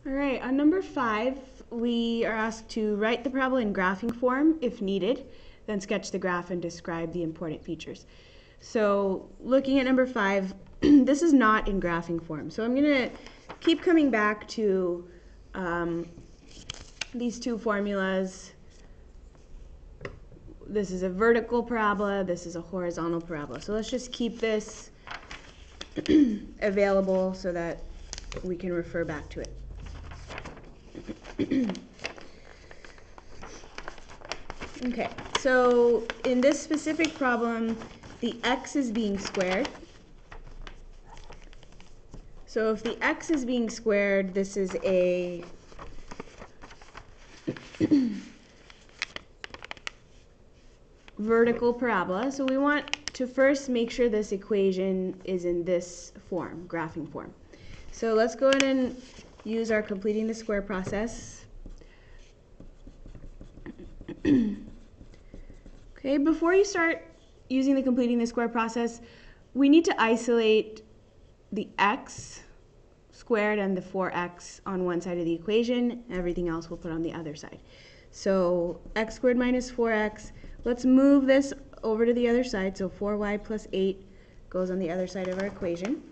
All right, on number 5, we are asked to write the parabola in graphing form if needed, then sketch the graph and describe the important features. So looking at number 5, this is not in graphing form. So I'm going to keep coming back to these two formulas. This is a vertical parabola, this is a horizontal parabola. So let's just keep this available so that we can refer back to it. Okay, so in this specific problem, the x is being squared. So if the x is being squared, this is a vertical parabola. So we want to first make sure this equation is in this form, graphing form. So let's go ahead and use our completing the square process. Okay, before you start using the completing the square process, we need to isolate the x squared and the 4x on one side of the equation. Everything else we'll put on the other side. So x squared minus 4x, let's move this over to the other side. So 4y plus 8 goes on the other side of our equation.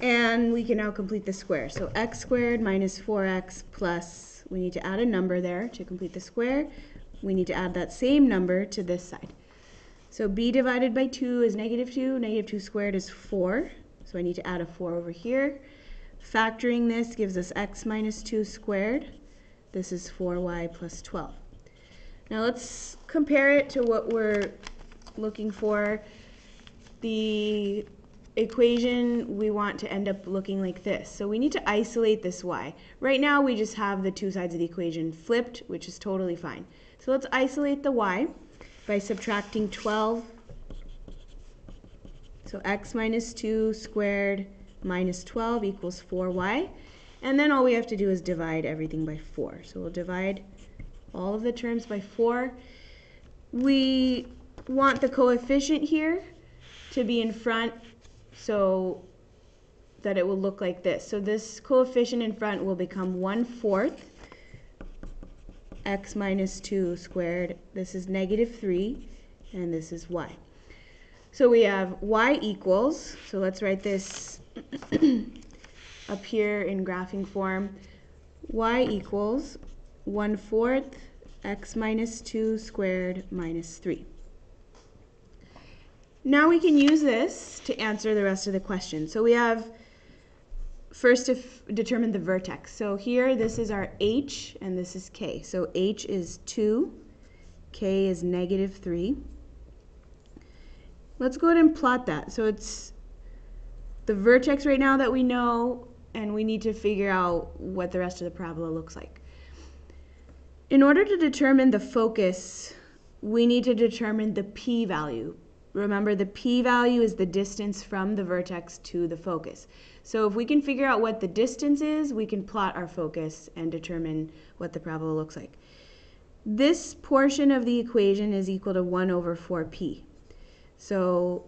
And we can now complete the square. So x squared minus 4x plus, we need to add a number there to complete the square. We need to add that same number to this side. So b divided by 2 is -2. -2 squared is 4. So I need to add a 4 over here. Factoring this gives us x minus 2 squared. This is 4y plus 12. Now let's compare it to what we're looking for. The equation we want to end up looking like this. So we need to isolate this y. Right now we just have the two sides of the equation flipped, which is totally fine. So let's isolate the y by subtracting 12. So x minus 2 squared minus 12 equals 4y. And then all we have to do is divide everything by 4. So we'll divide all of the terms by 4. We want the coefficient here to be in front so that it will look like this. So this coefficient in front will become 1/4 x minus 2 squared. This is -3, and this is y. So we have y equals, so let's write this up here in graphing form. Y equals 1/4 x minus 2 squared minus 3. Now we can use this to answer the rest of the question. So we have first to determine the vertex. So here this is our h and this is k. So h is 2, k is -3. Let's go ahead and plot that. So it's the vertex right now that we know, and we need to figure out what the rest of the parabola looks like. In order to determine the focus, we need to determine the p-value. Remember, the p-value is the distance from the vertex to the focus. So if we can figure out what the distance is, we can plot our focus and determine what the parabola looks like. This portion of the equation is equal to 1/4p. So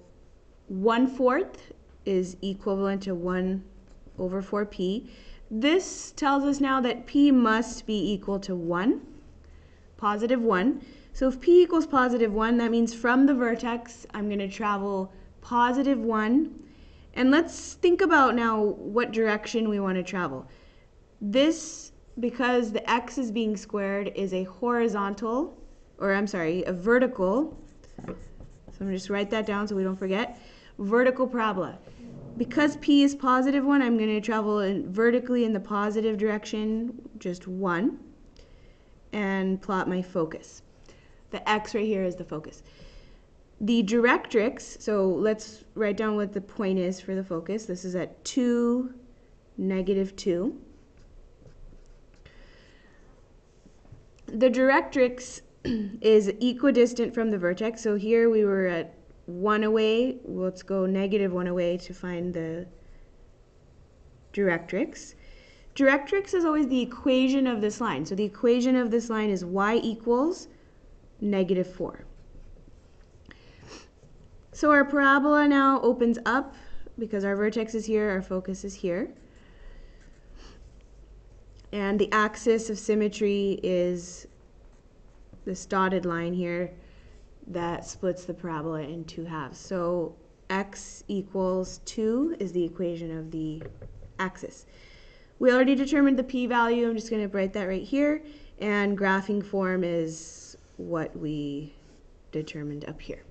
1/4 is equivalent to 1/4p. This tells us now that p must be equal to 1, positive 1. So if p equals positive 1, that means from the vertex, I'm going to travel positive 1. And let's think about now what direction we want to travel. This, because the x is being squared, is a horizontal, or I'm sorry, a vertical. So I'm going to just write that down so we don't forget. Vertical parabola. Because p is positive 1, I'm going to travel vertically in the positive direction, just 1, and plot my focus. The x right here is the focus. The directrix, so let's write down what the point is for the focus. This is at 2, -2. The directrix is equidistant from the vertex. So here we were at 1 away. Let's go -1 away to find the directrix. Directrix is always the equation of this line. So the equation of this line is y equals -4. So our parabola now opens up because our vertex is here, our focus is here. And the axis of symmetry is this dotted line here that splits the parabola in two halves. So x equals 2 is the equation of the axis. We already determined the p-value. I'm just going to write that right here. And graphing form is what we determined up here.